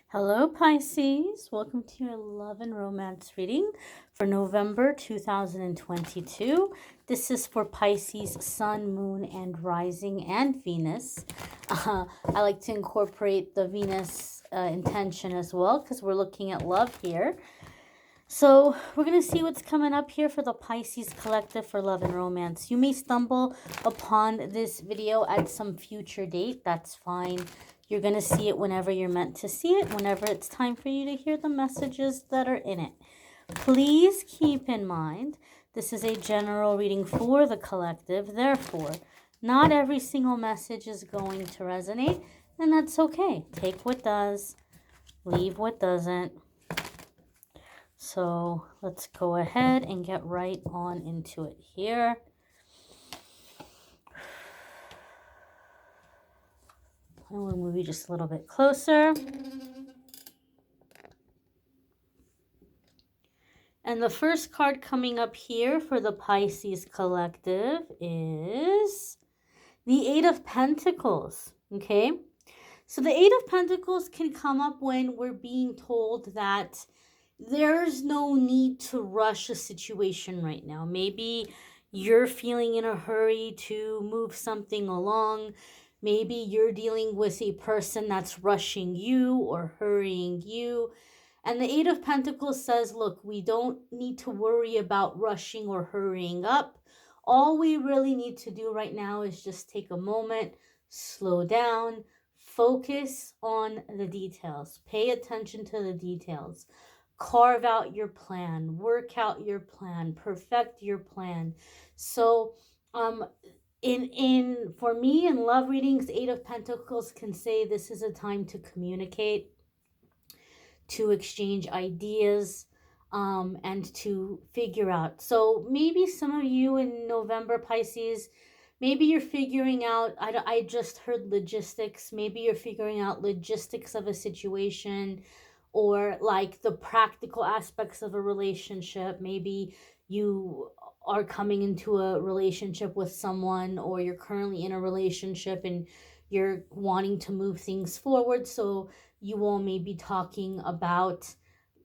Hello, Pisces. Welcome to your love and romance reading for November 2022. This is for Pisces, Sun, Moon, and Rising, and Venus. I like to incorporate the Venus intention as well because we're looking at love here. So we're going to see what's coming up here for the Pisces collective for love and romance. You may stumble upon this video at some future date. That's fine. You're going to see it whenever you're meant to see it, whenever it's time for you to hear the messages that are in it. Please keep in mind, this is a general reading for the collective. Therefore, not every single message is going to resonate, and that's okay. Take what does, leave what doesn't. So let's go ahead and get right on into it here. I will move you just a little bit closer. And the first card coming up here for the Pisces collective is the Eight of Pentacles, okay? So the Eight of Pentacles can come up when we're being told that there's no need to rush a situation right now. Maybe you're feeling in a hurry to move something along. Maybe you're dealing with a person that's rushing you or hurrying you. And the Eight of Pentacles says, look, we don't need to worry about rushing or hurrying up. All we really need to do right now is just take a moment, slow down, focus on the details. Pay attention to the details. Carve out your plan, work out your plan, perfect your plan. So for me in love readings, Eight of Pentacles can say this is a time to communicate, to exchange ideas, and to figure out. So maybe some of you in November, Pisces, maybe you're figuring out, I just heard logistics. Maybe you're figuring out logistics of a situation, or like the practical aspects of a relationship. Maybe you are coming into a relationship with someone, or you're currently in a relationship and you're wanting to move things forward. So you all may be talking about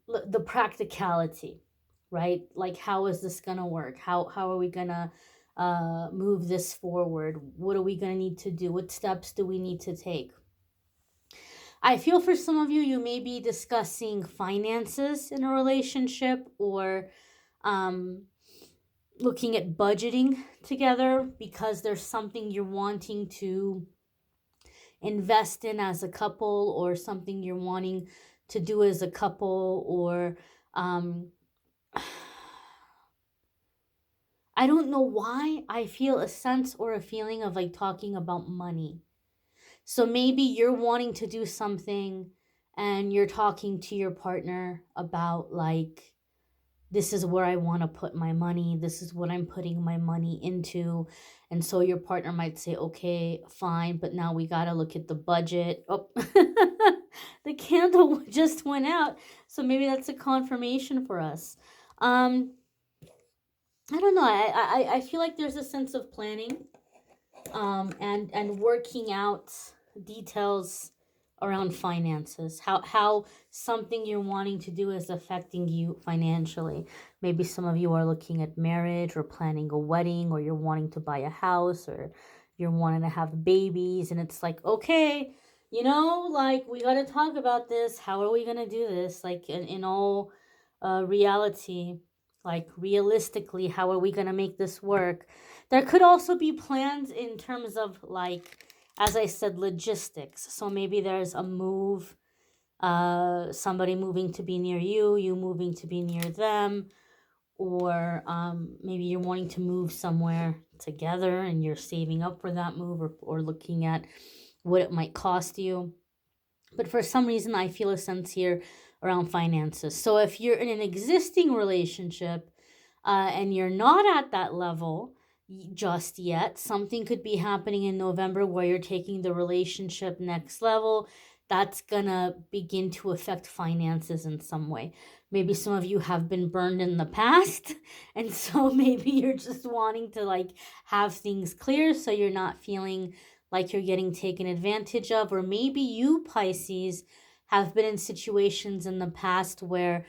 the practicality, right? Like, how is this gonna work? How are we gonna move this forward? What are we gonna need to do? What steps do we need to take? I feel for some of you, you may be discussing finances in a relationship, or looking at budgeting together because there's something you're wanting to invest in as a couple, or something you're wanting to do as a couple, or I don't know why I feel a sense or a feeling of like talking about money. So maybe you're wanting to do something and you're talking to your partner about like, this is where I want to put my money. This is what I'm putting my money into. And so your partner might say, okay, fine, but now we got to look at the budget. Oh, the candle just went out. So maybe that's a confirmation for us. I don't know. I feel like there's a sense of planning, and working out details around finances, how something you're wanting to do is affecting you financially. Maybe some of you are looking at marriage or planning a wedding, or you're wanting to buy a house, or you're wanting to have babies, and it's like, okay, like, we got to talk about this. How are we going to do this? Like, in all reality, like, realistically, how are we going to make this work? There could also be plans in terms of, like, as I said, logistics. So maybe there's a move, somebody moving to be near you, you moving to be near them, or maybe you're wanting to move somewhere together and you're saving up for that move, or looking at what it might cost you. But for some reason, I feel a sense here around finances. So if you're in an existing relationship and you're not at that level just yet, something could be happening in November where you're taking the relationship next level. That's gonna begin to affect finances in some way. Maybe some of you have been burned in the past, and so maybe you're just wanting to like have things clear so you're not feeling like you're getting taken advantage of. Or maybe you, Pisces, have been in situations in the past where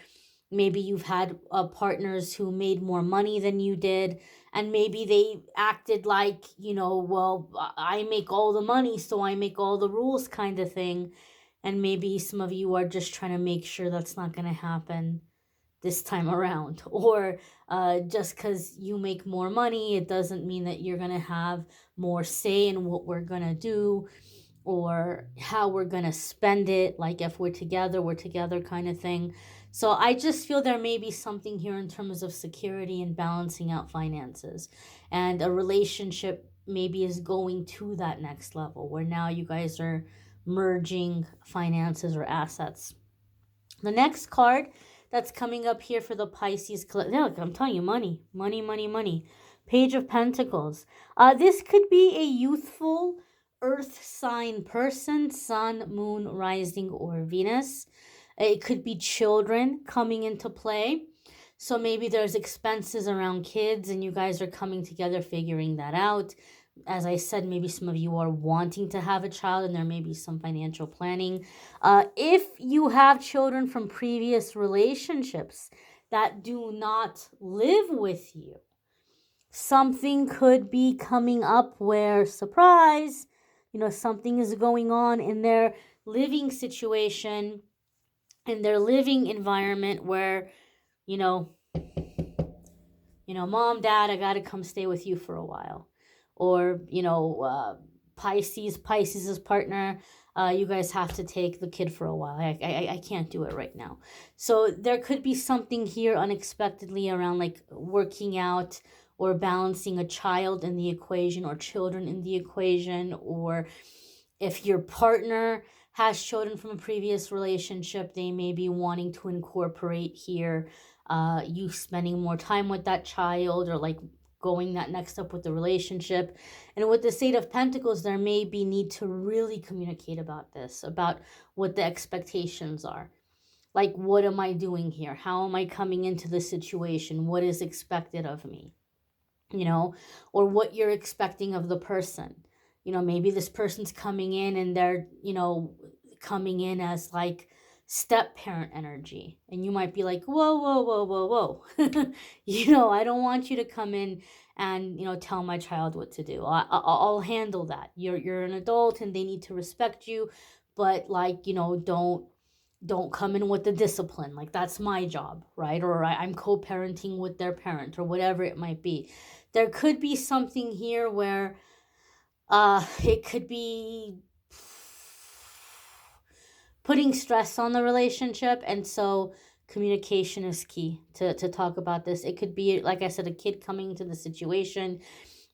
maybe you've had partners who made more money than you did, and maybe they acted like, well, I make all the money, so I make all the rules kind of thing. And maybe some of you are just trying to make sure that's not going to happen this time around. Or just because you make more money, it doesn't mean that you're going to have more say in what we're going to do or how we're going to spend it. Like if we're together kind of thing. So I just feel there may be something here in terms of security and balancing out finances. And a relationship maybe is going to that next level where now you guys are merging finances or assets. The next card that's coming up here for the Pisces, look, I'm telling you, money, money, money, money. Page of Pentacles. This could be a youthful earth sign person, sun, moon, rising, or Venus. It could be children coming into play. So maybe there's expenses around kids and you guys are coming together figuring that out. As I said, maybe some of you are wanting to have a child and there may be some financial planning. If you have children from previous relationships that do not live with you, something could be coming up where, surprise, something is going on in their living situation, in their living environment where, mom, dad, I got to come stay with you for a while. Or, Pisces' partner, you guys have to take the kid for a while. I can't do it right now. So there could be something here unexpectedly around like working out or balancing a child in the equation or children in the equation. Or if your partner has children from a previous relationship, they may be wanting to incorporate here you spending more time with that child or like going that next step with the relationship. And with the Eight of Pentacles, there may be need to really communicate about this, about what the expectations are. Like, what am I doing here? How am I coming into the situation? What is expected of me? Or what you're expecting of the person. Maybe this person's coming in and they're, coming in as like step parent energy. And you might be like, whoa, whoa, whoa, whoa, whoa. I don't want you to come in and, tell my child what to do. I'll handle that. You're an adult and they need to respect you. But like, don't come in with the discipline. Like that's my job, right? Or I'm co-parenting with their parent or whatever it might be. There could be something here where it could be putting stress on the relationship. And so communication is key to talk about this. It could be, like I said, a kid coming into the situation.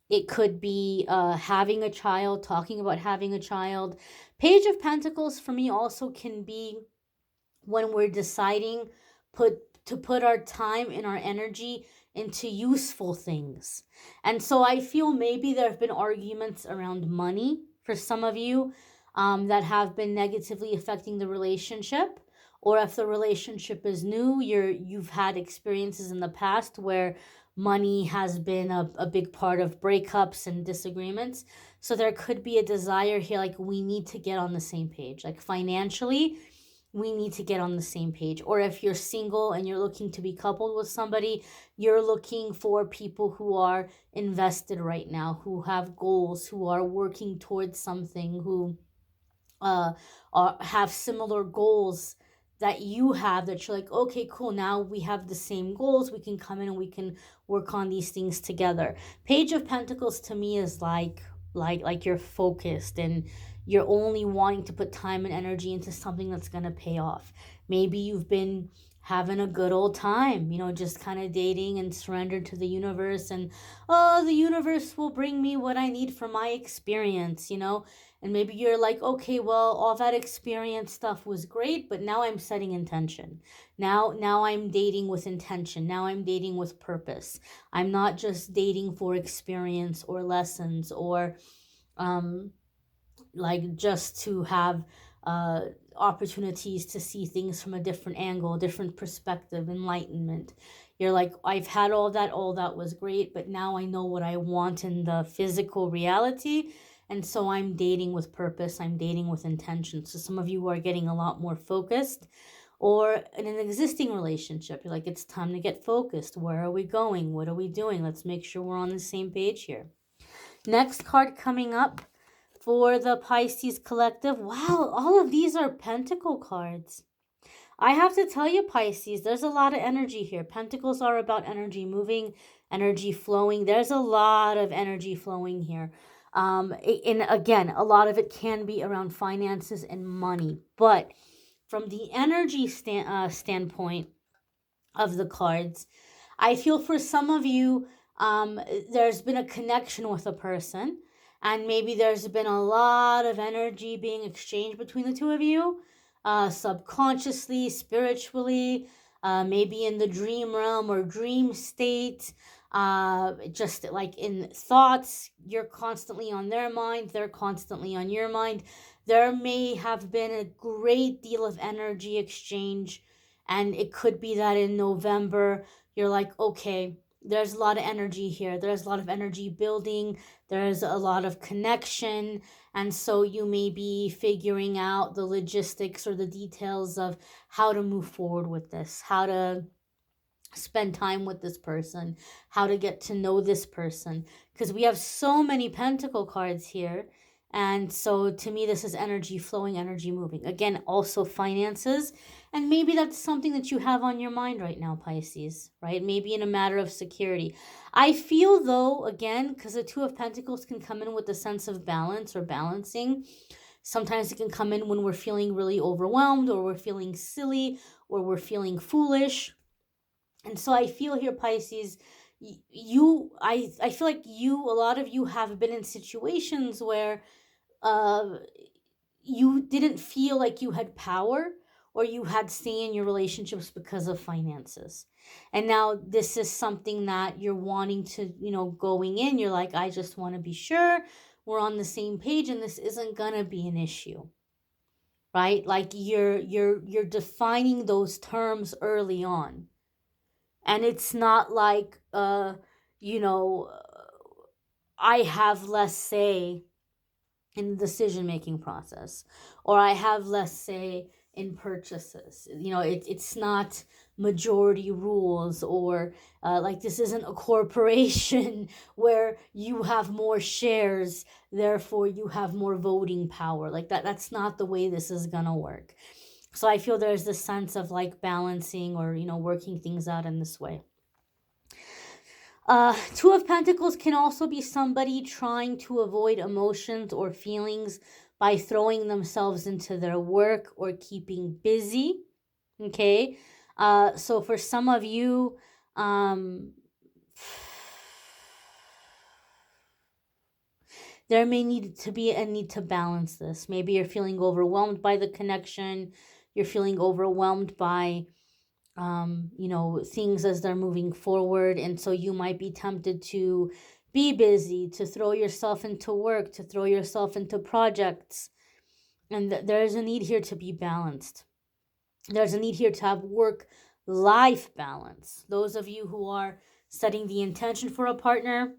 It could be having a child, talking about having a child. Page of Pentacles for me also can be when we're deciding to put our time and our energy into useful things. And so I feel maybe there have been arguments around money for some of you that have been negatively affecting the relationship. Or if the relationship is new, you've had experiences in the past where money has been a big part of breakups and disagreements. So there could be a desire here, like we need to get on the same page. Like financially, we need to get on the same page. Or if you're single and you're looking to be coupled with somebody, you're looking for people who are invested right now, who have goals, who are working towards something, who have similar goals that you have, that you're like, okay, cool, now we have the same goals, we can come in and we can work on these things together. Page of Pentacles to me is like you're focused and you're only wanting to put time and energy into something that's going to pay off. Maybe you've been having a good old time, just kind of dating and surrendered to the universe, and the universe will bring me what I need for my experience, and maybe you're like, okay, well, all that experience stuff was great, but now I'm setting intention. Now I'm dating with intention. Now I'm dating with purpose. I'm not just dating for experience or lessons or like just to have opportunities to see things from a different angle, different perspective, enlightenment. You're like, I've had all that was great, but now I know what I want in the physical reality, And so I'm dating with purpose. I'm dating with intention. So some of you are getting a lot more focused, or in an existing relationship, you're like, it's time to get focused. Where are we going? What are we doing? Let's make sure we're on the same page here. Next card coming up for the Pisces collective. Wow, all of these are Pentacle cards. I have to tell you, Pisces, there's a lot of energy here. Pentacles are about energy moving, energy flowing. There's a lot of energy flowing here. And again, a lot of it can be around finances and money. But from the energy standpoint of the cards, I feel for some of you, there's been a connection with a person, and maybe there's been a lot of energy being exchanged between the two of you, subconsciously, spiritually, maybe in the dream realm or dream state, just like in thoughts. You're constantly on their mind, they're constantly on your mind. There may have been a great deal of energy exchange, and it could be that in November, you're like, okay, there's a lot of energy here. There's a lot of energy building. There's a lot of connection. And so you may be figuring out the logistics or the details of how to move forward with this, how to spend time with this person, how to get to know this person. Because we have so many pentacle cards here. And so to me, this is energy flowing, energy moving. Again, also finances. And maybe that's something that you have on your mind right now, Pisces, right? Maybe in a matter of security. I feel though, again, because the Two of Pentacles can come in with a sense of balance or balancing. Sometimes it can come in when we're feeling really overwhelmed, or we're feeling silly, or we're feeling foolish. And so I feel here, Pisces, I feel like a lot of you have been in situations where uh, you didn't feel like you had power, or you had say in your relationships because of finances. And now this is something that you're wanting to, going in, you're like, I just want to be sure we're on the same page and this isn't going to be an issue. Right? Like you're defining those terms early on. And it's not like you know I have less say in the decision making process, or I have less say in purchases. It's not majority rules, or like this isn't a corporation where you have more shares, therefore you have more voting power. Like that's not the way this is gonna work. So I feel there's this sense of like balancing, or working things out in this way. Two of Pentacles can also be somebody trying to avoid emotions or feelings by throwing themselves into their work or keeping busy. Okay. So for some of you, there may need to be a need to balance this. Maybe you're feeling overwhelmed by the connection. You're feeling overwhelmed by things as they're moving forward. And so you might be tempted to be busy, to throw yourself into work, to throw yourself into projects. And there's a need here to be balanced. There's a need here to have work-life balance. Those of you who are setting the intention for a partner,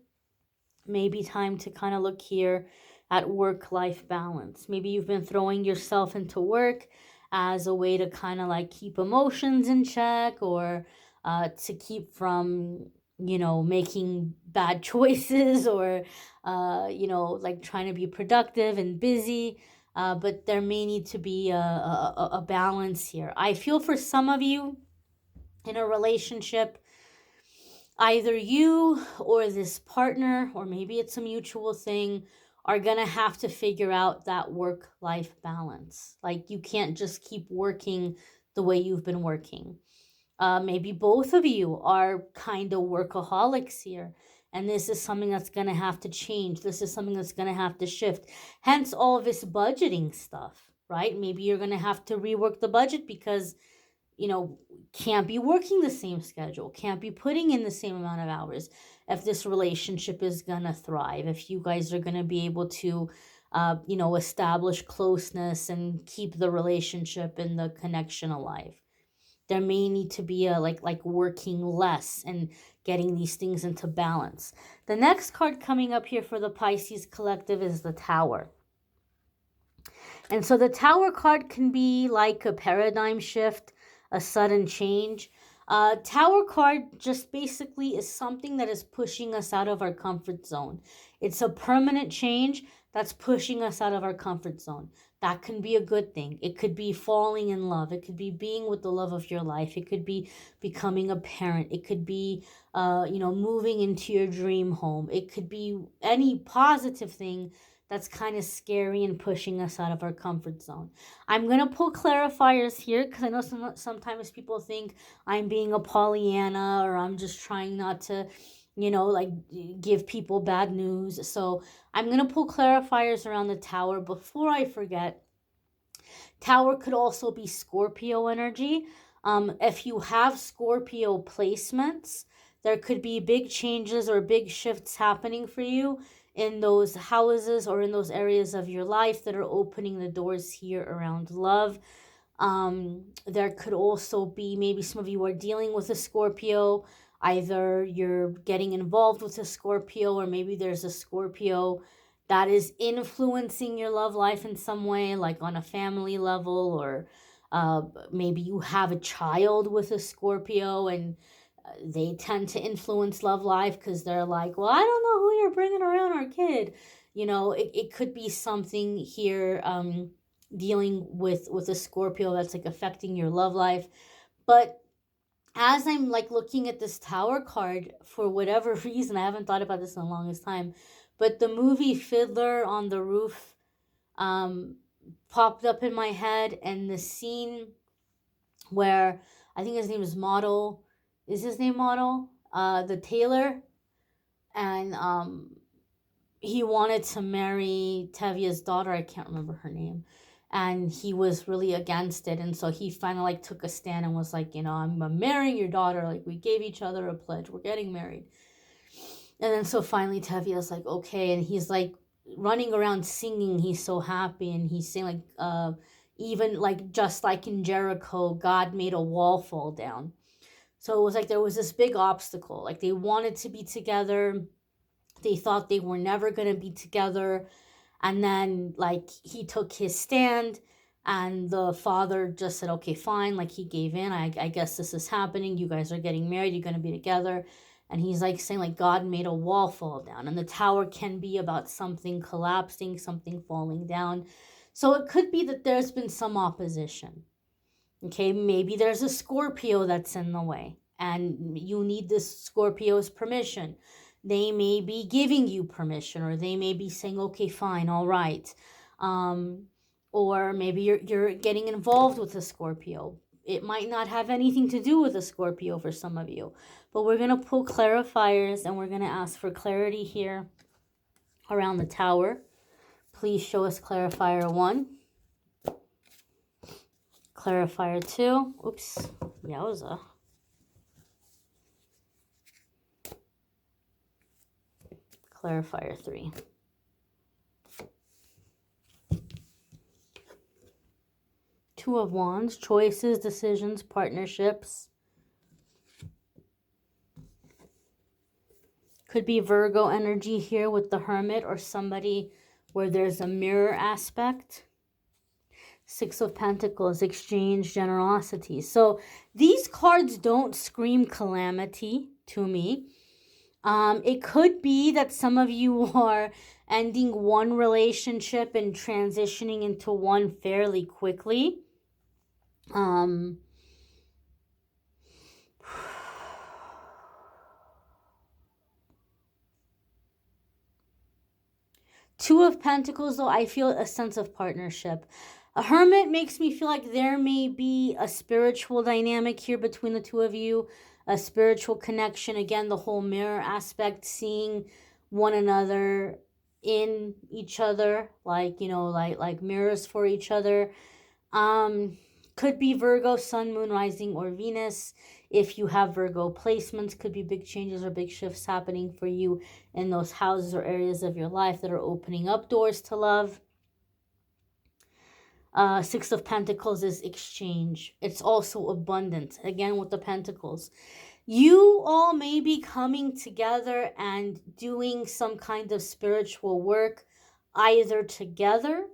maybe time to kind of look here at work-life balance. Maybe you've been throwing yourself into work as a way to kind of like keep emotions in check, or to keep from making bad choices, or like trying to be productive and busy. But there may need to be a balance here. I feel for some of you in a relationship, either you or this partner, or maybe it's a mutual thing, are going to have to figure out that work-life balance. Like you can't just keep working the way you've been working. Maybe both of you are kind of workaholics here, and this is something that's going to have to change. This is something that's going to have to shift. Hence all this budgeting stuff, right? Maybe you're going to have to rework the budget because can't be working the same schedule, can't be putting in the same amount of hours if this relationship is gonna thrive, if you guys are gonna be able to establish closeness and keep the relationship and the connection alive. there may need to be a like working less and getting these things into balance. The next card coming up here for the Pisces collective is the Tower. And so the Tower card can be like a paradigm shift, a sudden change. Tower card just basically is something that is pushing us out of our comfort zone. It's a permanent change that's pushing us out of our comfort zone. That can be a good thing. It could be falling in love. It could be being with the love of your life. It could be becoming a parent. It could be, moving into your dream home. It could be any positive thing that's kind of scary and pushing us out of our comfort zone. I'm going to pull clarifiers here because I know sometimes people think I'm being a Pollyanna or I'm just trying not to, give people bad news. So I'm going to pull clarifiers around the Tower. Before I forget, Tower could also be Scorpio energy. If you have Scorpio placements, there could be big changes or big shifts happening for you in those houses or in those areas of your life that are opening the doors here around love. There could also be maybe some of you are dealing with a Scorpio. Either you're getting involved with a Scorpio, or maybe there's a Scorpio that is influencing your love life in some way, like on a family level, or maybe you have a child with a Scorpio and they tend to influence love life because they're like, well, I don't know who you're bringing around our kid. It could be something here dealing with a Scorpio that's like affecting your love life. But as I'm like looking at this Tower card, for whatever reason, I haven't thought about this in the longest time, but the movie Fiddler on the Roof popped up in my head, and the scene where I think his name is Model. Is his name Model? The tailor, and he wanted to marry Tevia's daughter. I can't remember her name. And he was really against it. And so he finally like took a stand and was like, I'm marrying your daughter. Like, we gave each other a pledge. We're getting married. And then so finally Tevia's like, okay. And he's like running around singing. He's so happy. And he's saying like, even like just like in Jericho, God made a wall fall down. So it was like there was this big obstacle. Like they wanted to be together. They thought they were never going to be together. And then like he took his stand, and the father just said, okay, fine. Like he gave in. I guess this is happening. You guys are getting married. You're going to be together. And he's like saying like God made a wall fall down. And the Tower can be about something collapsing, something falling down. So it could be that there's been some opposition. Okay, maybe there's a Scorpio that's in the way and you need this Scorpio's permission. They may be giving you permission, or they may be saying, okay, fine, all right. Or maybe you're getting involved with a Scorpio. It might not have anything to do with a Scorpio for some of you. But we're going to pull clarifiers, and we're going to ask for clarity here around the Tower. Please show us clarifier 1. Clarifier 2. Oops. Yowza. Clarifier 3. Two of Wands. Choices, decisions, partnerships. Could be Virgo energy here with the Hermit, or somebody where there's a mirror aspect. 6 of Pentacles, exchange, generosity. So these cards don't scream calamity to me. It could be that some of you are ending one relationship and transitioning into one fairly quickly. Two of Pentacles, though, I feel a sense of partnership. A Hermit makes me feel like there may be a spiritual dynamic here between the two of you, a spiritual connection. Again, the whole mirror aspect, seeing one another in each other, like, like mirrors for each other. Could be Virgo, Sun, Moon, Rising, or Venus. If you have Virgo placements, could be big changes or big shifts happening for you in those houses or areas of your life that are opening up doors to love. Six of Pentacles is exchange. It's also abundance. Again, with the Pentacles. You all may be coming together and doing some kind of spiritual work, either together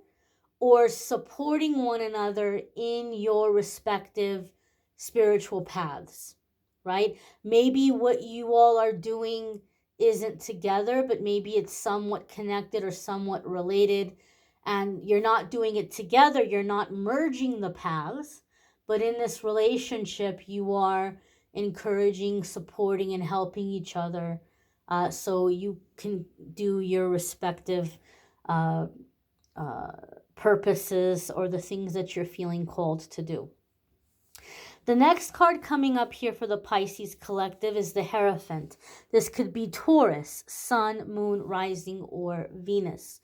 or supporting one another in your respective spiritual paths, right? Maybe what you all are doing isn't together, but maybe it's somewhat connected or somewhat related, and you're not doing it together, you're not merging the paths, but in this relationship, you are encouraging, supporting, and helping each other, so you can do your respective uh, uh, purposes or the things that you're feeling called to do. The next card coming up here for the Pisces collective is the Hierophant. This could be Taurus, Sun, Moon, Rising, or Venus.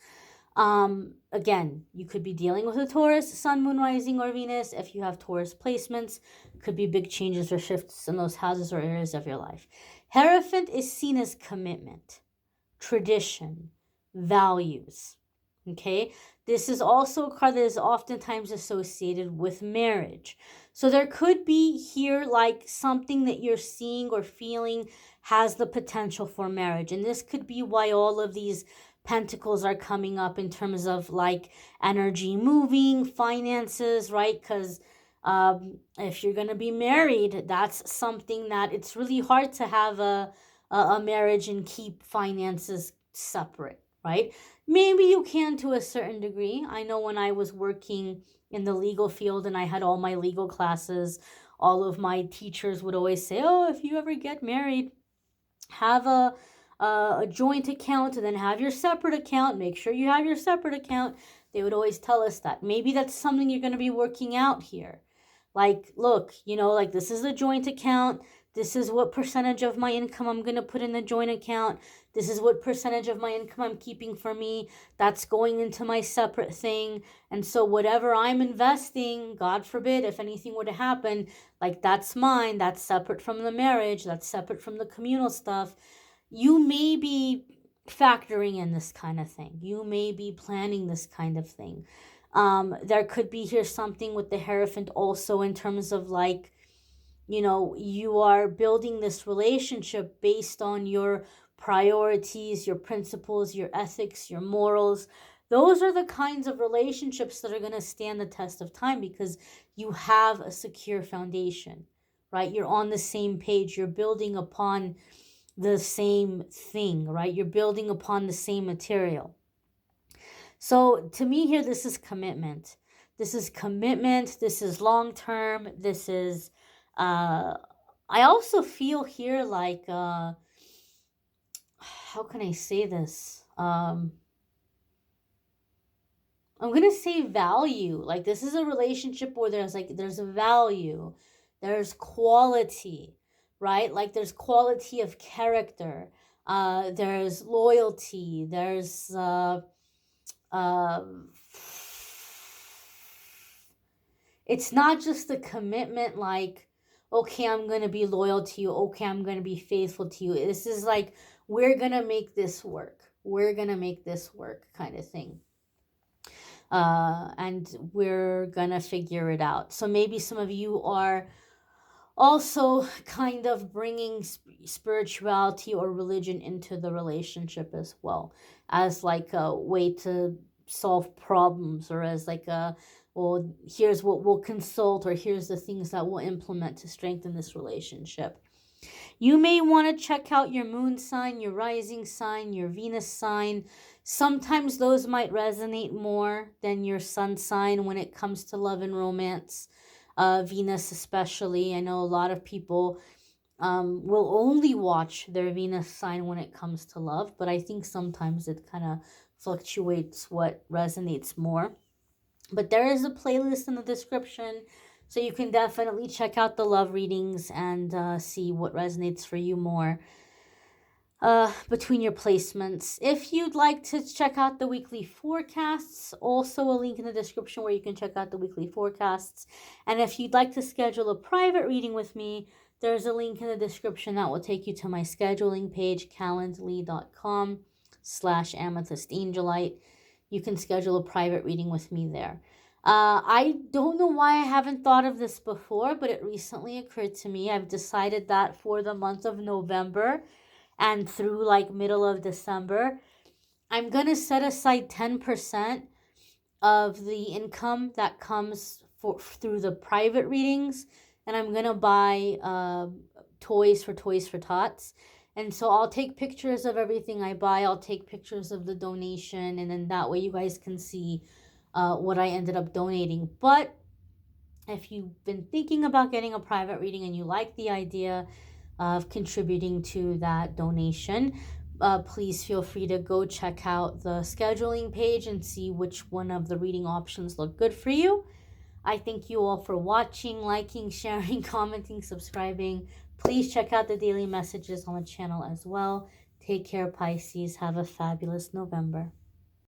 Again, you could be dealing with a Taurus, Sun, Moon, Rising, or Venus. If you have Taurus placements, could be big changes or shifts in those houses or areas of your life. Hierophant is seen as commitment, tradition, values. Okay, this is also a card that is oftentimes associated with marriage. So there could be here like something that you're seeing or feeling has the potential for marriage. And this could be why all of these pentacles are coming up in terms of like energy moving, finances, right? Because if you're going to be married, that's something that it's really hard to have a marriage and keep finances separate, right? Maybe you can to a certain degree. I know when I was working in the legal field and I had all my legal classes, all of my teachers would always say, oh, if you ever get married, have a joint account and then have your separate account. Make sure you have your separate account. They would always tell us that. Maybe that's something you're going to be working out here. Like, look, like this is a joint account. This is what percentage of my income I'm going to put in the joint account. This is what percentage of my income I'm keeping for me. That's going into my separate thing. And so whatever I'm investing, God forbid, if anything were to happen, like that's mine. That's separate from the marriage. That's separate from the communal stuff. You may be factoring in this kind of thing. You may be planning this kind of thing. There could be here something with the Hierophant also in terms of like, you are building this relationship based on your priorities, your principles, your ethics, your morals. Those are the kinds of relationships that are going to stand the test of time because you have a secure foundation, right? You're on the same page. You're building upon the same thing, right? You're building upon the same material. So to me here, this is commitment. This is commitment. This is long-term. This is, I also feel here like, how can I say this? I'm going to say value. Like this is a relationship where there's a value. There's quality, right? Like there's quality of character. There's loyalty. There's, it's not just the commitment like, okay, I'm going to be loyal to you. Okay, I'm going to be faithful to you. This is like, we're going to make this work. We're going to make this work kind of thing. And we're going to figure it out. So maybe some of you are also kind of bringing spirituality or religion into the relationship as well, as like a way to solve problems, or as like well, here's what we'll consult, or here's the things that we'll implement to strengthen this relationship. You may want to check out your moon sign, your rising sign, your Venus sign. Sometimes those might resonate more than your sun sign when it comes to love and romance. Venus especially. I know a lot of people will only watch their Venus sign when it comes to love, but I think sometimes it kind of fluctuates what resonates more. But there is a playlist in the description, so you can definitely check out the love readings and see what resonates for you more between your placements. If you'd like to check out the weekly forecasts, also a link in the description where you can check out the weekly forecasts. And if you'd like to schedule a private reading with me, there's a link in the description that will take you to my scheduling page, calendly.com/amethystangelite. You can schedule a private reading with me there. I don't know why I haven't thought of this before, but it recently occurred to me. I've decided that for the month of November and through like middle of December, I'm gonna set aside 10% of the income that comes for through the private readings, and I'm gonna buy Toys for Tots. And so I'll take pictures of everything I buy. I'll take pictures of the donation, and then that way you guys can see what I ended up donating. But if you've been thinking about getting a private reading and you like the idea of contributing to that donation, please feel free to go check out the scheduling page and see which one of the reading options look good for you. I thank you all for watching, liking, sharing, commenting, subscribing. Please check out the daily messages on the channel as well. Take care, Pisces. Have a fabulous November.